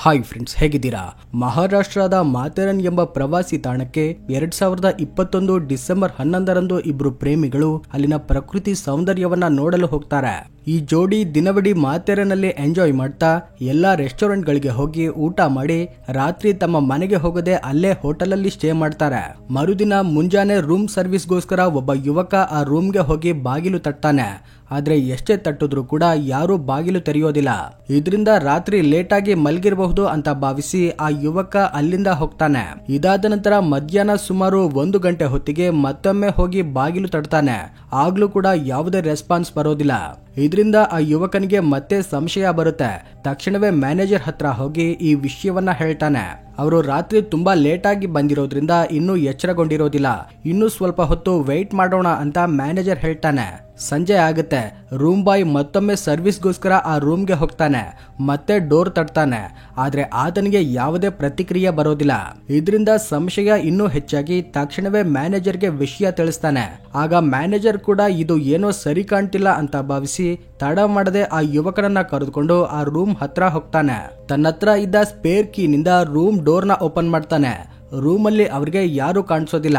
Hi friends, ಹೇಗಿದ್ದೀರಾ? ಮಹಾರಾಷ್ಟ್ರದ ಮಾಥೇರನ್ ಎಂಬ ಪ್ರವಾಸಿ ತಾಣಕ್ಕೆ 2021 ಡಿಸೆಂಬರ್ 11ರಂದು ಇಬ್ರು ಪ್ರೇಮಿಗಳು ಅಲ್ಲಿನ ಪ್ರಕೃತಿ ಸೌಂದರ್ಯವನ್ನ ನೋಡಲು ಹೋಗ್ತಾರೆ. ಈ ಜೋಡಿ ದಿನವಿಡೀ ಮಾಥೇರನ್ನಲ್ಲಿ ಎಂಜಾಯ್ ಮಾಡ್ತಾ ಎಲ್ಲಾ ರೆಸ್ಟೋರೆಂಟ್ ಗಳಿಗೆ ಹೋಗಿ ಊಟ ಮಾಡಿ ರಾತ್ರಿ ತಮ್ಮ ಮನೆಗೆ ಹೋಗದೆ ಅಲ್ಲೇ ಹೋಟೆಲ್ ಅಲ್ಲಿ ಸ್ಟೇ ಮಾಡ್ತಾರೆ. ಮರುದಿನ ಮುಂಜಾನೆ ರೂಮ್ ಸರ್ವಿಸ್ಗೋಸ್ಕರ ಒಬ್ಬ ಯುವಕ ಆ ರೂಮ್ಗೆ ಹೋಗಿ ಬಾಗಿಲು ತಟ್ತಾನೆ. ಆದ್ರೆ ಎಷ್ಟೇ ತಟ್ಟಿದ್ರು ಕೂಡ ಯಾರು ಬಾಗಿಲು ತೆರೆಯೋದಿಲ್ಲ. ಇದರಿಂದ ರಾತ್ರಿ ಲೇಟ್ ಆಗಿ ಮಲಗಿರಬಹುದು ಅಂತ ಭಾವಿಸಿ ಆ ಯುವಕ ಅಲ್ಲಿಂದ ಹೋಗ್ತಾನೆ. ಇದಾದ ನಂತರ ಮಧ್ಯಾಹ್ನ ಸುಮಾರು 1 ಗಂಟೆ ಹೊತ್ತಿಗೆ ಮತ್ತೊಮ್ಮೆ ಹೋಗಿ ಬಾಗಿಲು ತಟ್ತಾನೆ. ಆಗ್ಲೂ ಕೂಡ ಯಾವುದೇ ರೆಸ್ಪಾನ್ಸ್ ಬರೋದಿಲ್ಲ. ಇದರಿಂದ ಆ ಯುವಕನಿಗೆ ಮತ್ತೆ ಸಂಶಯ ಬರುತ್ತೆ. ತಕ್ಷಣವೇ ಮ್ಯಾನೇಜರ್ ಹತ್ರ ಹೋಗಿ ಈ ವಿಷಯವನ್ನ ಹೇಳ್ತಾನೆ. ಅವರು ರಾತ್ರಿ ತುಂಬಾ ಲೇಟ್ ಆಗಿ ಬಂದಿರೋದ್ರಿಂದ ಇನ್ನೂ ಎಚ್ಚರಗೊಂಡಿರೋದಿಲ್ಲ, ಇನ್ನೂ ಸ್ವಲ್ಪ ಹೊತ್ತು ವೆಯ್ಟ್ ಮಾಡೋಣ ಅಂತ ಮ್ಯಾನೇಜರ್ ಹೇಳ್ತಾನೆ. ಸಂಜೆ ಆಗುತ್ತೆ. ರೂಮ್ ಬಾಯ್ ಮತ್ತೊಮ್ಮೆ ಸರ್ವಿಸ್ಗೋಸ್ಕರ ಆ ರೂಮ್ಗೆ ಹೋಗ್ತಾನೆ. ಮತ್ತೆ ಡೋರ್ ತಟ್ತಾನೆ. ಆದ್ರೆ ಆತನಿಗೆ ಯಾವುದೇ ಪ್ರತಿಕ್ರಿಯೆ ಬರೋದಿಲ್ಲ. ಇದರಿಂದ ಸಂಶಯ ಇನ್ನೂ ಹೆಚ್ಚಾಗಿ ತಕ್ಷಣವೇ ಮ್ಯಾನೇಜರ್ಗೆ ವಿಷಯ ತಿಳಿಸ್ತಾನೆ. ಆಗ ಮ್ಯಾನೇಜರ್ ಕೂಡ ಇದು ಏನೋ ಸರಿ ಕಾಣ್ತಿಲ್ಲ ಅಂತ ಭಾವಿಸಿ ತಡ ಮಾಡದೆ ಆ ಯುವಕನನ್ನ ಕರೆದುಕೊಂಡು ಆ ರೂಮ್ ಹತ್ರ ಹೋಗ್ತಾನೆ. ತನ್ನತ್ರ ಇದ್ದ ಸ್ಪೇರ್ ಕೀನಿಂದ ರೂಮ್ ಡೋರ್ನ ಓಪನ್ ಮಾಡ್ತಾನೆ. ರೂಮಲ್ಲಿ ಅವ್ರಿಗೆ ಯಾರು ಕಾಣಿಸೋದಿಲ್ಲ.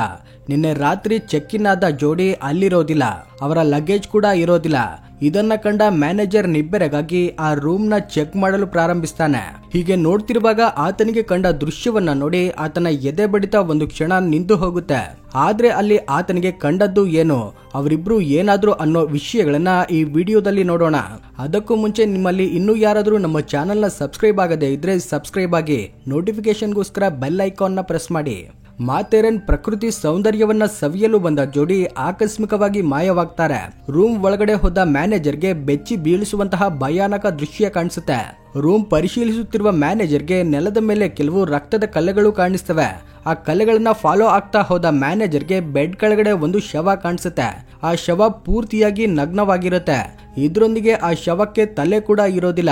ನಿನ್ನೆ ರಾತ್ರಿ ಚೆಕ್ ಇನ್ ಆದ ಜೋಡಿ ಅಲ್ಲಿರೋದಿಲ್ಲ, ಅವರ ಲಗೇಜ್ ಕೂಡ ಇರೋದಿಲ್ಲ. ಇದನ್ನ ಕಂಡ ಮ್ಯಾನೇಜರ್ ನಿಬ್ಬೆರಗಾಗಿ ಆ ರೂಮ್ ನ ಚೆಕ್ ಮಾಡಲು ಪ್ರಾರಂಭಿಸ್ತಾನೆ. ಹೀಗೆ ನೋಡ್ತಿರುವಾಗ ಆತನಿಗೆ ಕಂಡ ದೃಶ್ಯವನ್ನ ನೋಡಿ ಆತನ ಎದೆ ಬಡಿತ ಒಂದು ಕ್ಷಣ ನಿಂತು ಹೋಗುತ್ತೆ. ಆದ್ರೆ ಅಲ್ಲಿ ಆತನಿಗೆ ಕಂಡದ್ದು ಏನು, ಅವರಿಬ್ರು ಏನಾದ್ರು ಅನ್ನೋ ವಿಷಯಗಳನ್ನ ಈ ವಿಡಿಯೋದಲ್ಲಿ ನೋಡೋಣ. ಅದಕ್ಕೂ ಮುಂಚೆ ನಿಮ್ಮಲ್ಲಿ ಇನ್ನೂ ಯಾರಾದ್ರೂ ನಮ್ಮ ಚಾನೆಲ್ ನ ಸಬ್ಸ್ಕ್ರೈಬ್ ಆಗದೆ ಇದ್ರೆ ಸಬ್ಸ್ಕ್ರೈಬ್ ಆಗಿ, ನೋಟಿಫಿಕೇಶನ್ಗೋಸ್ಕರ ಬೆಲ್ ಐಕಾನ್ ನ ಪ್ರೆಸ್ ಮಾಡಿ. ಮಾಥೇರನ್ ಪ್ರಕೃತಿ ಸೌಂದರ್ಯವನ್ನ ಸವಿಯಲು ಬಂದ ಜೋಡಿ ಆಕಸ್ಮಿಕವಾಗಿ ಮಾಯವಾಗ್ತಾರೆ. ರೂಮ್ ಒಳಗಡೆ ಹೋದ ಮ್ಯಾನೇಜರ್ಗೆ ಬೆಚ್ಚಿ ಬೀಳಿಸುವಂತಹ ಭಯಾನಕ ದೃಶ್ಯ ಕಾಣಿಸುತ್ತೆ. ರೂಮ್ ಪರಿಶೀಲಿಸುತ್ತಿರುವ ಮ್ಯಾನೇಜರ್ಗೆ ನೆಲದ ಮೇಲೆ ಕೆಲವು ರಕ್ತದ ಕಲೆಗಳು ಕಾಣಿಸ್ತವೆ. ಆ ಕಲೆಗಳನ್ನ ಫಾಲೋ ಆಗ್ತಾ ಹೋದ ಮ್ಯಾನೇಜರ್ಗೆ ಬೆಡ್ ಕೆಳಗಡೆ ಒಂದು ಶವ ಕಾಣಿಸುತ್ತೆ. ಆ ಶವ ಪೂರ್ತಿಯಾಗಿ ನಗ್ನವಾಗಿರುತ್ತೆ. ಇದರೊಂದಿಗೆ ಆ ಶವಕ್ಕೆ ತಲೆ ಕೂಡ ಇರೋದಿಲ್ಲ.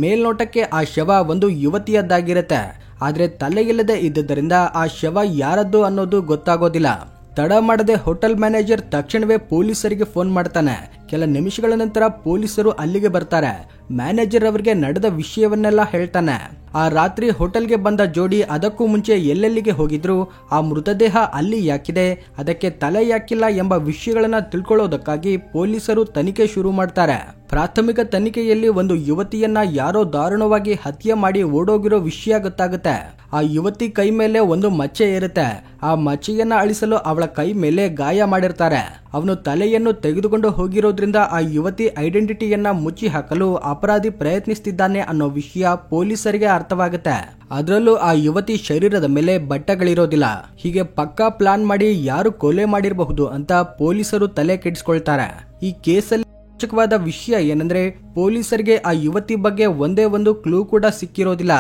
ಮೇಲ್ನೋಟಕ್ಕೆ ಆ ಶವ ಒಂದು ಯುವತಿಯದ್ದಾಗಿರುತ್ತೆ. ಆದ್ರೆ ತಲೆ ಇಲ್ಲದೆ ಇದ್ದುದರಿಂದ ಆ ಶವ ಯಾರದ್ದು ಅನ್ನೋದು ಗೊತ್ತಾಗೋದಿಲ್ಲ. ತಡ ಮಾಡದೆ ಹೋಟೆಲ್ ಮ್ಯಾನೇಜರ್ ತಕ್ಷಣವೇ ಪೊಲೀಸರಿಗೆ ಫೋನ್ ಮಾಡ್ತಾನೆ. ಕೆಲ ನಿಮಿಷಗಳ ನಂತರ ಪೊಲೀಸರು ಅಲ್ಲಿಗೆ ಬರ್ತಾರೆ. ಮ್ಯಾನೇಜರ್ ಅವರಿಗೆ ನಡೆದ ವಿಷಯವನ್ನೆಲ್ಲ ಹೇಳ್ತಾನೆ. ಆ ರಾತ್ರಿ ಹೋಟೆಲ್ಗೆ ಬಂದ ಜೋಡಿ ಅದಕ್ಕೂ ಮುಂಚೆ ಎಲ್ಲೆಲ್ಲಿಗೆ ಹೋಗಿದ್ರು, ಆ ಮೃತದೇಹ ಅಲ್ಲಿ ಯಾಕಿದೆ, ಅದಕ್ಕೆ ತಲೆ ಯಾಕಿಲ್ಲ ಎಂಬ ವಿಷಯಗಳನ್ನ ತಿಳ್ಕೊಳ್ಳೋದಕ್ಕಾಗಿ ಪೊಲೀಸರು ತನಿಖೆ ಶುರು ಮಾಡ್ತಾರೆ. ಪ್ರಾಥಮಿಕ ತನಿಖೆಯಲ್ಲಿ ಒಂದು ಯುವತಿಯನ್ನ ಯಾರೋ ದಾರುಣವಾಗಿ ಹತ್ಯೆ ಮಾಡಿ ಓಡೋಗಿರೋ ವಿಷಯ ಗೊತ್ತಾಗುತ್ತೆ. ಆ ಯುವತಿ ಕೈ ಮೇಲೆ ಒಂದು ಮಚ್ಚೆ ಇರುತ್ತೆ. ಆ ಮಚ್ಚೆಯನ್ನ ಅಳಿಸಲು ಅವಳ ಕೈ ಮೇಲೆ ಗಾಯ ಮಾಡಿರ್ತಾರೆ. ಅವನು ತಲೆಯನ್ನು ತೆಗೆದುಕೊಂಡು ಹೋಗಿರೋದ್ರಿಂದ ಆ ಯುವತಿ ಐಡೆಂಟಿಟಿಯನ್ನ ಮುಚ್ಚಿ ಹಾಕಲು ಅಪರಾಧಿ ಪ್ರಯತ್ನಿಸುತ್ತಿದ್ದಾನೆ ಅನ್ನೋ ವಿಷಯ ಪೊಲೀಸರಿಗೆ ಅರ್ಥವಾಗುತ್ತೆ. ಅದರಲ್ಲೂ ಆ ಯುವತಿ ಶರೀರದ ಮೇಲೆ ಬಟ್ಟೆಗಳಿರೋದಿಲ್ಲ. ಹೀಗೆ ಪಕ್ಕಾ ಪ್ಲಾನ್ ಮಾಡಿ ಯಾರು ಕೊಲೆ ಮಾಡಿರಬಹುದು ಅಂತ ಪೊಲೀಸರು ತಲೆ ಕೆಡಿಸ್ಕೊಳ್ತಾರೆ. ಈ ಕೇಸಲ್ಲಿ ರೋಚಕವಾದ ವಿಷಯ ಏನಂದ್ರೆ ಪೊಲೀಸರಿಗೆ ಆ ಯುವತಿ ಬಗ್ಗೆ ಒಂದೇ ಒಂದು ಕ್ಲೂ ಕೂಡ ಸಿಕ್ಕಿರೋದಿಲ್ಲ.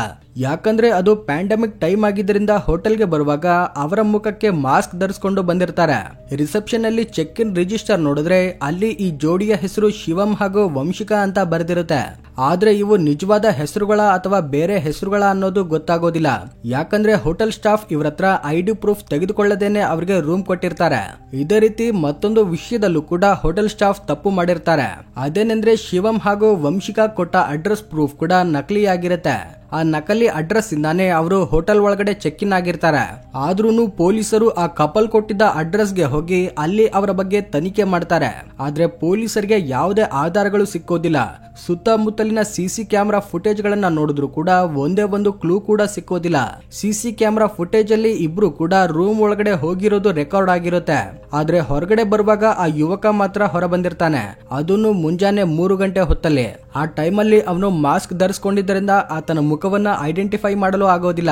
ಯಾಕಂದ್ರೆ ಅದು ಪ್ಯಾಂಡಮಿಕ್ ಟೈಮ್ ಆಗಿದ್ದರಿಂದ ಹೋಟೆಲ್ಗೆ ಬರುವಾಗ ಅವರ ಮುಖಕ್ಕೆ ಮಾಸ್ಕ್ ಧರಿಸಿಕೊಂಡು ಬಂದಿರ್ತಾರೆ. ರಿಸೆಪ್ಷನ್ ಅಲ್ಲಿ ಚೆಕ್ ಇನ್ ರಿಜಿಸ್ಟರ್ ನೋಡಿದ್ರೆ ಅಲ್ಲಿ ಈ ಜೋಡಿಯ ಹೆಸರು ಶಿವಂ ಹಾಗೂ ವಂಶಿಕಾ ಅಂತ ಬರೆದಿರುತ್ತೆ. ಆದ್ರೆ ಇವು ನಿಜವಾದ ಹೆಸರುಗಳ ಅಥವಾ ಬೇರೆ ಹೆಸರುಗಳ ಅನ್ನೋದು ಗೊತ್ತಾಗೋದಿಲ್ಲ. ಯಾಕಂದ್ರೆ ಹೋಟೆಲ್ ಸ್ಟಾಫ್ ಇವರ ಹತ್ರ ಐಡಿ ಪ್ರೂಫ್ ತೆಗೆದುಕೊಳ್ಳದೇನೆ ಅವರಿಗೆ ರೂಮ್ ಕೊಟ್ಟಿರ್ತಾರೆ. ಇದೇ ರೀತಿ ಮತ್ತೊಂದು ವಿಷಯದಲ್ಲೂ ಕೂಡ ಹೋಟೆಲ್ ಸ್ಟಾಫ್ ತಪ್ಪು ಮಾಡಿರ್ತಾರೆ. ಅದೇನೆಂದ್ರೆ ಶಿವಂ ಹಾಗೂ ವಂಶಿಕಾ ಕೊಟ್ಟ ಅಡ್ರೆಸ್ ಪ್ರೂಫ್ ಕೂಡ ನಕಲಿಯಾಗಿರುತ್ತೆ. ಆ ನಕಲಿ ಅಡ್ರೆಸ್ ಇಂದಾನೆ ಅವರು ಹೋಟೆಲ್ ಒಳಗಡೆ ಚೆಕ್ ಇನ್ ಆಗಿರ್ತಾರೆ. ಆದ್ರೂನು ಪೊಲೀಸರು ಆ ಕಪಲ್ ಕೊಟ್ಟಿದ್ದ ಅಡ್ರೆಸ್ಗೆ ಹೋಗಿ ಅಲ್ಲಿ ಅವರ ಬಗ್ಗೆ ತನಿಖೆ ಮಾಡ್ತಾರೆ. ಆದ್ರೆ ಪೊಲೀಸರಿಗೆ ಯಾವುದೇ ಆಧಾರಗಳು ಸಿಕ್ಕೋದಿಲ್ಲ. ಸುತ್ತಮುತ್ತಲಿನ ಸಿಸಿ ಕ್ಯಾಮೆರಾ ಫುಟೇಜ್ ಗಳನ್ನ ನೋಡಿದ್ರು ಕೂಡ ಒಂದೇ ಒಂದು ಕ್ಲೂ ಕೂಡ ಸಿಕ್ಕೋದಿಲ್ಲ. ಸಿಸಿ ಕ್ಯಾಮೆರಾ ಫುಟೇಜ್ ಅಲ್ಲಿ ಇಬ್ರು ಕೂಡ ರೂಮ್ ಒಳಗಡೆ ಹೋಗಿರೋದು ರೆಕಾರ್ಡ್ ಆಗಿರುತ್ತೆ. ಆದ್ರೆ ಹೊರಗಡೆ ಬರುವಾಗ ಆ ಯುವಕ ಮಾತ್ರ ಹೊರ ಬಂದಿರ್ತಾನೆ. ಅದನ್ನು ಮುಂಜಾನೆ 3 ಗಂಟೆ ಹೊತ್ತಲ್ಲಿ. ಆ ಟೈಮಲ್ಲಿ ಅವನು ಮಾಸ್ಕ್ ಧರಿಸಿಕೊಂಡಿದ್ದರಿಂದ ಆತನ ಮುಖವನ್ನ ಐಡೆಂಟಿಫೈ ಮಾಡಲು ಆಗೋದಿಲ್ಲ.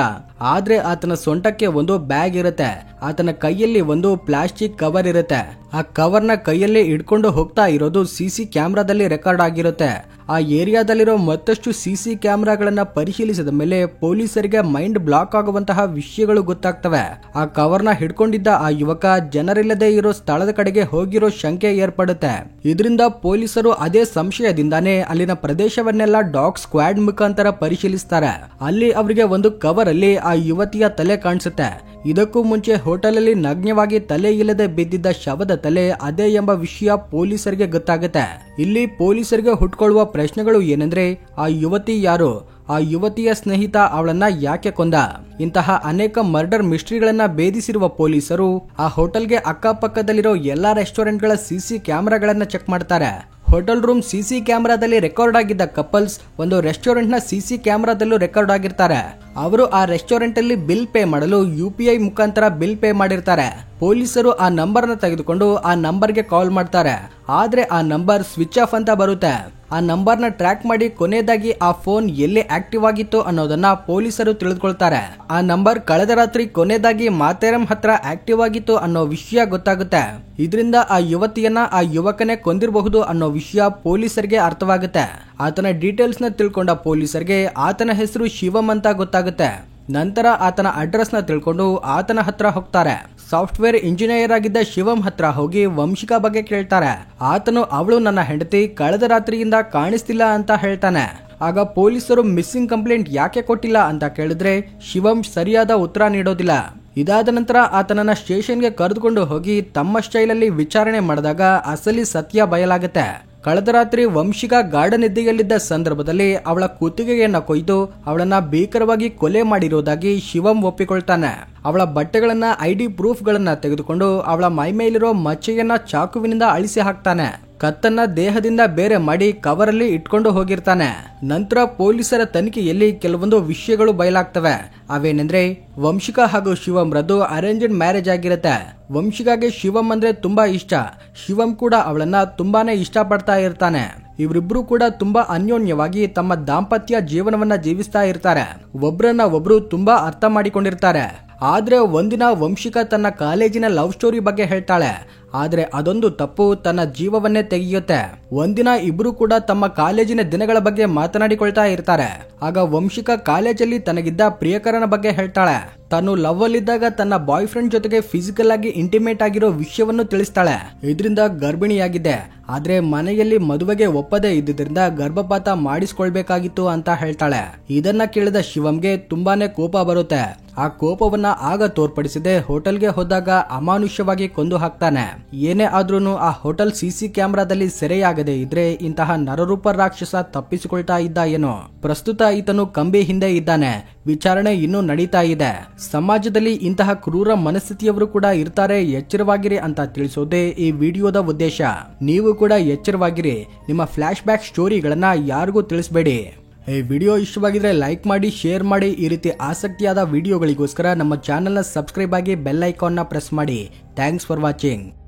ಆದ್ರೆ ಆತನ ಸೊಂಟಕ್ಕೆ ಒಂದು ಬ್ಯಾಗ್ ಇರುತ್ತೆ. ಆತನ ಕೈಯಲ್ಲಿ ಒಂದು ಪ್ಲಾಸ್ಟಿಕ್ ಕವರ್ ಇರುತ್ತೆ. ಆ ಕವರ್ ನ ಕೈಯಲ್ಲಿ ಹಿಡ್ಕೊಂಡು ಹೋಗ್ತಾ ಇರೋದು ಸಿಸಿ ಕ್ಯಾಮೆರಾದಲ್ಲಿ ರೆಕಾರ್ಡ್ ಆಗಿರುತ್ತೆ. ಆ ಏರಿಯಾದಲ್ಲಿರೋ ಮತ್ತಷ್ಟು ಸಿಸಿ ಕ್ಯಾಮೆರಾಗಳನ್ನ ಪರಿಶೀಲಿಸಿದ ಮೇಲೆ ಪೊಲೀಸರಿಗೆ ಮೈಂಡ್ ಬ್ಲಾಕ್ ಆಗುವಂತಹ ವಿಷಯಗಳು ಗೊತ್ತಾಗ್ತವೆ. ಆ ಕವರ್ ನ ಹಿಡ್ಕೊಂಡಿದ್ದ ಆ ಯುವಕ ಜನರಿಲ್ಲದೆ ಇರೋ ಸ್ಥಳದ ಕಡೆಗೆ ಹೋಗಿರೋ ಶಂಕೆ ಏರ್ಪಡುತ್ತೆ. ಇದರಿಂದ ಪೊಲೀಸರು ಅದೇ ಸಂಶಯದಿಂದಾನೇ ಅಲ್ಲಿನ ಪ್ರದೇಶವನ್ನೆಲ್ಲ ಡಾಗ್ ಸ್ಕ್ವಾಡ್ ಮುಖಾಂತರ ಪರಿಶೀಲಿಸ್ತಾರೆ. ಅಲ್ಲಿ ಅವರಿಗೆ ಒಂದು ಕವರ್ ಅಲ್ಲಿ ಆ ಯುವತಿಯ ತಲೆ ಕಾಣಿಸುತ್ತೆ. ಇದಕ್ಕೂ ಮುಂಚೆ ಹೋಟೆಲ್ ಅಲ್ಲಿ ನಗ್ನವಾಗಿ ತಲೆ ಇಲ್ಲದೆ ಬಿದ್ದಿದ್ದ ಶವದ ತಲೆ ಅದೇ ಎಂಬ ವಿಷಯ ಪೊಲೀಸರಿಗೆ ಗೊತ್ತಾಗುತ್ತೆ. ಇಲ್ಲಿ ಪೊಲೀಸರಿಗೆ ಹುಟ್ಕೊಳ್ಳುವ ಪ್ರಶ್ನೆಗಳು ಏನೆಂದ್ರೆ, ಆ ಯುವತಿ ಯಾರು, ಆ ಯುವತಿಯ ಸ್ನೇಹಿತ ಅವಳನ್ನ ಯಾಕೆ ಕೊಂದ? ಇಂತಹ ಅನೇಕ ಮರ್ಡರ್ ಮಿಸ್ಟ್ರಿಗಳನ್ನ ಭೇದಿಸಿರುವ ಪೊಲೀಸರು ಆ ಹೋಟೆಲ್ಗೆ ಅಕ್ಕಪಕ್ಕದಲ್ಲಿರೋ ಎಲ್ಲಾ ರೆಸ್ಟೋರೆಂಟ್ಗಳ ಸಿಸಿ ಕ್ಯಾಮೆರಾಗಳನ್ನ ಚೆಕ್ ಮಾಡ್ತಾರೆ. ಹೋಟೆಲ್ ರೂಮ್ ಸಿಸಿ ಕ್ಯಾಮೆರಾದಲ್ಲಿ ರೆಕಾರ್ಡ್ ಆಗಿದ್ದ ಕಪಲ್ಸ್ ಒಂದು ರೆಸ್ಟೋರೆಂಟ್ ನ ಸಿಸಿ ಕ್ಯಾಮೆರಾದಲ್ಲೂ ರೆಕಾರ್ಡ್ ಆಗಿರ್ತಾರೆ. ಅವರು ಆ ರೆಸ್ಟೋರೆಂಟ್ ಅಲ್ಲಿ ಬಿಲ್ ಪೇ ಮಾಡಲು UPI ಮುಖಾಂತರ ಬಿಲ್ ಪೇ ಮಾಡಿರ್ತಾರೆ. ಪೊಲೀಸರು ಆ ನಂಬರ್ ನ ತೆಗೆದುಕೊಂಡು ಆ ನಂಬರ್ಗೆ ಕಾಲ್ ಮಾಡ್ತಾರೆ. ಆದ್ರೆ ಆ ನಂಬರ್ ಸ್ವಿಚ್ ಆಫ್ ಅಂತ ಬರುತ್ತೆ. ಆ ನಂಬರ್ ನ ಟ್ರ್ಯಾಕ್ ಮಾಡಿ ಕೊನೆಯದಾಗಿ ಆ ಫೋನ್ ಎಲ್ಲಿ ಆಕ್ಟಿವ್ ಆಗಿತ್ತು ಅನ್ನೋದನ್ನ ಪೊಲೀಸರು ತಿಳಿದುಕೊಳ್ತಾರೆ. ಆ ನಂಬರ್ ಕಳೆದ ರಾತ್ರಿ ಕೊನೆಯದಾಗಿ ಮಾತೇರಂ ಹತ್ರ ಆಕ್ಟಿವ್ ಆಗಿತ್ತು ಅನ್ನೋ ವಿಷಯ ಗೊತ್ತಾಗುತ್ತೆ. ಇದರಿಂದ ಆ ಯುವತಿಯನ್ನ ಆ ಯುವಕನೇ ಕೊಂದಿರಬಹುದು ಅನ್ನೋ ವಿಷಯ ಪೊಲೀಸರಿಗೆ ಅರ್ಥವಾಗುತ್ತೆ. ಆತನ ಡೀಟೇಲ್ಸ್ ನ ತಿಳ್ಕೊಂಡ ಪೊಲೀಸರಿಗೆ ಆತನ ಹೆಸರು ಶಿವಂ ಅಂತ ಗೊತ್ತಾಗುತ್ತೆ. ನಂತರ ಆತನ ಅಡ್ರೆಸ್ ನ ತಿಳ್ಕೊಂಡು ಆತನ ಹತ್ರ ಹೋಗ್ತಾರೆ. ಸಾಫ್ಟ್ವೇರ್ ಇಂಜಿನಿಯರ್ ಆಗಿದ್ದ ಶಿವಂ ಹತ್ರ ಹೋಗಿ ವಂಶಿಕಾ ಬಗ್ಗೆ ಕೇಳ್ತಾರೆ. ಆತನು ಅವಳು ನನ್ನ ಹೆಂಡತಿ, ಕಳೆದ ರಾತ್ರಿಯಿಂದ ಕಾಣಿಸ್ತಿಲ್ಲ ಅಂತ ಹೇಳ್ತಾನೆ. ಆಗ ಪೊಲೀಸರು ಮಿಸ್ಸಿಂಗ್ ಕಂಪ್ಲೇಂಟ್ ಯಾಕೆ ಕೊಟ್ಟಿಲ್ಲ ಅಂತ ಕೇಳಿದ್ರೆ ಶಿವಂ ಸರಿಯಾದ ಉತ್ತರ ನೀಡೋದಿಲ್ಲ. ಇದಾದ ನಂತರ ಆತನನ್ನ ಸ್ಟೇಷನ್ಗೆ ಕರೆದುಕೊಂಡು ಹೋಗಿ ತಮ್ಮ ಸ್ಟೈಲಲ್ಲಿ ವಿಚಾರಣೆ ಮಾಡಿದಾಗ ಅಸಲಿ ಸತ್ಯ ಬಯಲಾಗುತ್ತೆ. ಕಳೆದ ರಾತ್ರಿ ವಂಶಿಕಾ ಗಾಢ ನಿದ್ದೆಯಲ್ಲಿದ್ದ ಸಂದರ್ಭದಲ್ಲಿ ಅವಳ ಕುತ್ತಿಗೆಯನ್ನ ಕೊಯ್ದು ಅವಳನ್ನ ಭೀಕರವಾಗಿ ಕೊಲೆ ಮಾಡಿರುವುದಾಗಿ ಶಿವಂ ಒಪ್ಪಿಕೊಳ್ತಾನೆ. ಅವಳ ಬಟ್ಟೆಗಳನ್ನ ID ಪ್ರೂಫ್ ಗಳನ್ನ ತೆಗೆದುಕೊಂಡು ಅವಳ ಮೈಮೇಲಿರೋ ಮಚ್ಚೆಯನ್ನ ಚಾಕುವಿನಿಂದ ಅಳಿಸಿ ಹಾಕ್ತಾನೆ. ಕತ್ತನ್ನ ದೇಹದಿಂದ ಬೇರೆ ಮಾಡಿ ಕವರಲ್ಲಿ ಇಟ್ಕೊಂಡು ಹೋಗಿರ್ತಾನೆ. ನಂತರ ಪೊಲೀಸರ ತನಿಖೆಯಲ್ಲಿ ಕೆಲವೊಂದು ವಿಷಯಗಳು ಬಯಲಾಗ್ತವೆ. ಅವೇನೆಂದ್ರೆ ವಂಶಿಕಾ ಹಾಗೂ ಶಿವಂರದ್ದು ಅರೇಂಜ್ಡ್ ಮ್ಯಾರೇಜ್ ಆಗಿರುತ್ತೆ. ವಂಶಿಕಾಗೆ ಶಿವಂ ಅಂದ್ರೆ ತುಂಬಾ ಇಷ್ಟ. ಶಿವಂ ಕೂಡ ಅವಳನ್ನ ತುಂಬಾನೇ ಇಷ್ಟಪಡ್ತಾ ಇರ್ತಾನೆ. ಇವರಿಬ್ರು ಕೂಡ ತುಂಬಾ ಅನ್ಯೋನ್ಯವಾಗಿ ತಮ್ಮ ದಾಂಪತ್ಯ ಜೀವನವನ್ನ ಜೀವಿಸ್ತಾ ಇರ್ತಾರೆ. ಒಬ್ರನ್ನ ಒಬ್ರು ತುಂಬಾ ಅರ್ಥ ಮಾಡಿಕೊಂಡಿರ್ತಾರೆ. ಆದ್ರೆ ಒಂದಿನ ವಂಶಿಕಾ ತನ್ನ ಕಾಲೇಜಿನ ಲವ್ ಸ್ಟೋರಿ ಬಗ್ಗೆ ಹೇಳ್ತಾಳೆ. ಆದ್ರೆ ಅದೊಂದು ತಪ್ಪು ತನ್ನ ಜೀವವನ್ನೇ ತೆಗೆಯುತ್ತೆ. ಒಂದಿನ ಇಬ್ರು ಕೂಡ ತಮ್ಮ ಕಾಲೇಜಿನ ದಿನಗಳ ಬಗ್ಗೆ ಮಾತನಾಡಿಕೊಳ್ತಾ ಇರ್ತಾರೆ. ಆಗ ವಂಶಿಕಾ ಕಾಲೇಜಲ್ಲಿ ತನಗಿದ್ದ ಪ್ರಿಯಕರನ ಬಗ್ಗೆ ಹೇಳ್ತಾಳೆ. ತಾನು ಲವ್ ಅಲ್ಲಿದ್ದಾಗ ತನ್ನ ಬಾಯ್ ಫ್ರೆಂಡ್ ಜೊತೆಗೆ ಫಿಸಿಕಲ್ ಆಗಿ ಇಂಟಿಮೇಟ್ ಆಗಿರೋ ವಿಷಯವನ್ನು ತಿಳಿಸ್ತಾಳೆ. ಇದರಿಂದ ಗರ್ಭಿಣಿಯಾಗಿದೆ. ಆದ್ರೆ ಮನೆಯಲ್ಲಿ ಮದುವೆಗೆ ಒಪ್ಪದೇ ಇದ್ದಿದ್ರಿಂದ ಗರ್ಭಪಾತ ಮಾಡಿಸ್ಕೊಳ್ಬೇಕಾಗಿತ್ತು ಅಂತ ಹೇಳ್ತಾಳೆ. ಇದನ್ನ ಕೇಳಿದ ಶಿವಂಗೆ ತುಂಬಾನೇ ಕೋಪ ಬರುತ್ತೆ. ಆ ಕೋಪವನ್ನ ಆಗ ತೋರ್ಪಡಿಸದೆ ಹೋಟೆಲ್ಗೆ ಹೋದಾಗ ಅಮಾನುಷ್ಯವಾಗಿ ಕೊಂದು ಹಾಕ್ತಾನೆ. ಏನೇ ಆದ್ರೂನು ಆ ಹೋಟೆಲ್ ಸಿಸಿ ಕ್ಯಾಮೆರಾದಲ್ಲಿ ಸೆರೆಯಾಗದೆ ಇದ್ರೆ ಇಂತಹ ನರರೂಪ ರಾಕ್ಷಸ ತಪ್ಪಿಸಿಕೊಳ್ತಾ ಇದ್ದ ಏನೋ. ಪ್ರಸ್ತುತ ಈತನು ಕಂಬಿ ಹಿಂದೆ ಇದ್ದಾನೆ. ವಿಚಾರಣೆ ಇನ್ನೂ ನಡೀತಾ ಇದೆ. ಸಮಾಜದಲ್ಲಿ ಇಂತಹ ಕ್ರೂರ ಮನಸ್ಥಿತಿಯವರು ಕೂಡ ಇರ್ತಾರೆ, ಎಚ್ಚರವಾಗಿರಿ ಅಂತ ತಿಳಿಸೋದೇ ಈ ವಿಡಿಯೋದ ಉದ್ದೇಶ. ನೀವು ಕೂಡ ಎಚ್ಚರವಾಗಿರಿ. ನಿಮ್ಮ ಫ್ಲಾಶ್ ಬ್ಯಾಕ್ ಸ್ಟೋರಿಗಳನ್ನ ಯಾರಿಗೂ ತಿಳಿಸಬೇಡಿ. ಈ ವಿಡಿಯೋ ಇಷ್ಟವಾಗಿದ್ರೆ ಲೈಕ್ ಮಾಡಿ, ಶೇರ್ ಮಾಡಿ. ಈ ರೀತಿ ಆಸಕ್ತಿಯಾದ ವಿಡಿಯೋಗಳಿಗೋಸ್ಕರ ನಮ್ಮ ಚಾನೆಲ್ನ ಸಬ್ಸ್ಕ್ರೈಬ್ ಆಗಿ ಬೆಲ್ ಐಕಾನ್ನ ಪ್ರೆಸ್ ಮಾಡಿ. Thanks for watching.